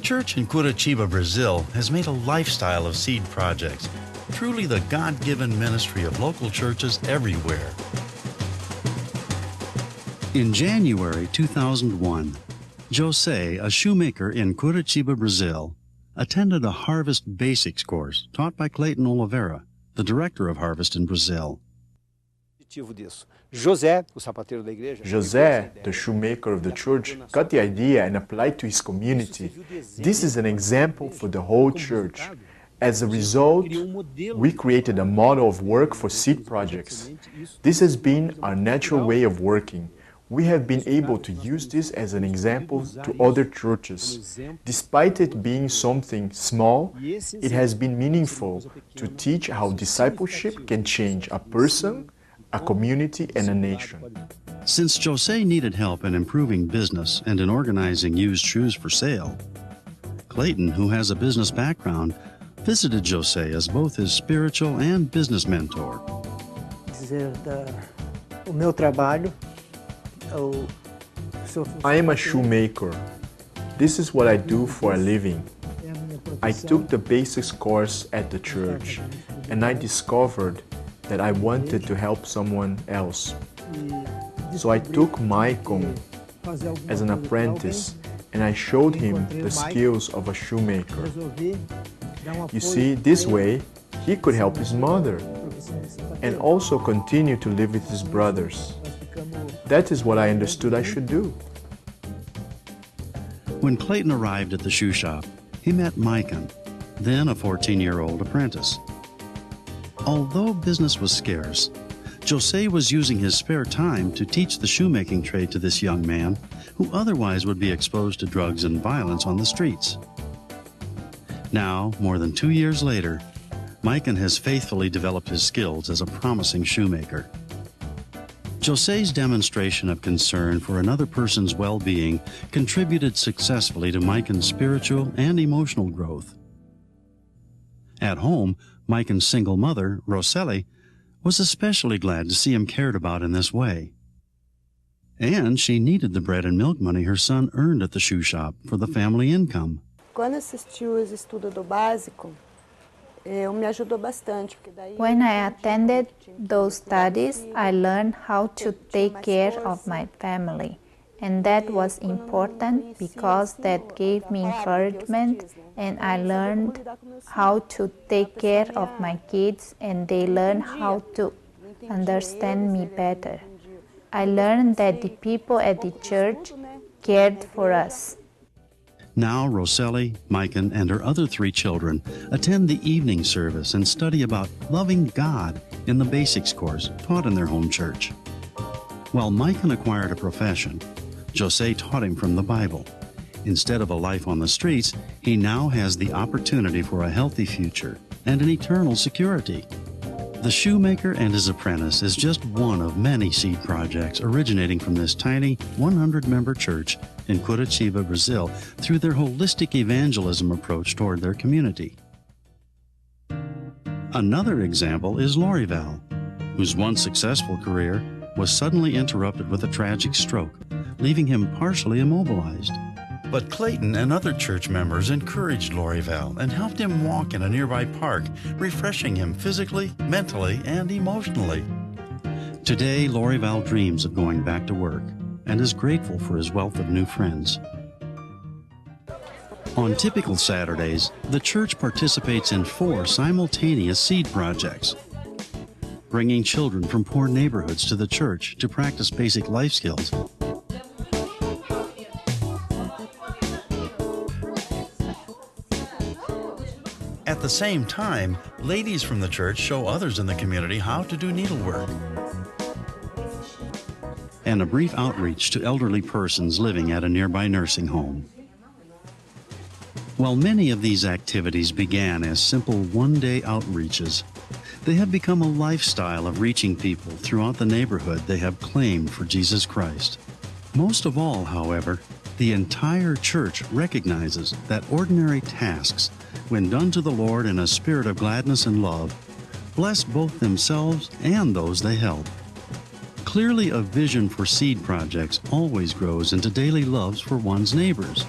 church in Curitiba, Brazil has made a lifestyle of seed projects, truly the God-given ministry of local churches everywhere. In January 2001, Jose, a shoemaker in Curitiba, Brazil, attended a Harvest Basics course taught by Clayton Oliveira, the director of Harvest in Brazil. José, the shoemaker of the church, got the idea and applied to his community. This is an example for the whole church. As a result, we created a model of work for seed projects. This has been our natural way of working. We have been able to use this as an example to other churches. Despite it being something small, it has been meaningful to teach how discipleship can change a person, a community, and a nation. Since Jose needed help in improving business and in organizing used shoes for sale, Clayton, who has a business background, visited Jose as both his spiritual and business mentor. I am a shoemaker. This is what I do for a living. I took the basics course at the church, and I discovered that I wanted to help someone else. So I took Michael as an apprentice, and I showed him the skills of a shoemaker. You see, this way, he could help his mother and also continue to live with his brothers. That is what I understood I should do. When Clayton arrived at the shoe shop, he met Micah, then a 14-year-old apprentice. Although business was scarce, Jose was using his spare time to teach the shoemaking trade to this young man who otherwise would be exposed to drugs and violence on the streets. Now, more than 2 years later, Micah has faithfully developed his skills as a promising shoemaker. Jose's demonstration of concern for another person's well-being contributed successfully to Micah's spiritual and emotional growth. At home, Micah's single mother, Roseli, was especially glad to see him cared about in this way. And she needed the bread and milk money her son earned at the shoe shop for the family income. When I attended those studies, I learned how to take care of my family. And that was important because that gave me encouragement, and I learned how to take care of my kids, and they learned how to understand me better. I learned that the people at the church cared for us. Now Roseli, Micah, and her other 3 children attend the evening service and study about loving God in the basics course taught in their home church. While Micah acquired a profession, Jose taught him from the Bible. Instead of a life on the streets, he now has the opportunity for a healthy future and an eternal security. The shoemaker and his apprentice is just one of many seed projects originating from this tiny 100-member church in Curitiba, Brazil, through their holistic evangelism approach toward their community. Another example is Lorival, whose once successful career was suddenly interrupted with a tragic stroke, leaving him partially immobilized. But Clayton and other church members encouraged Lorival and helped him walk in a nearby park, refreshing him physically, mentally, and emotionally. Today, Lorival dreams of going back to work and is grateful for his wealth of new friends. On typical Saturdays, the church participates in 4 simultaneous seed projects, bringing children from poor neighborhoods to the church to practice basic life skills. At the same time, ladies from the church show others in the community how to do needlework. And a brief outreach to elderly persons living at a nearby nursing home. While many of these activities began as simple one-day outreaches, they have become a lifestyle of reaching people throughout the neighborhood they have claimed for Jesus Christ. Most of all, however, the entire church recognizes that ordinary tasks, when done to the Lord in a spirit of gladness and love, bless both themselves and those they help. Clearly, a vision for seed projects always grows into daily loves for one's neighbors.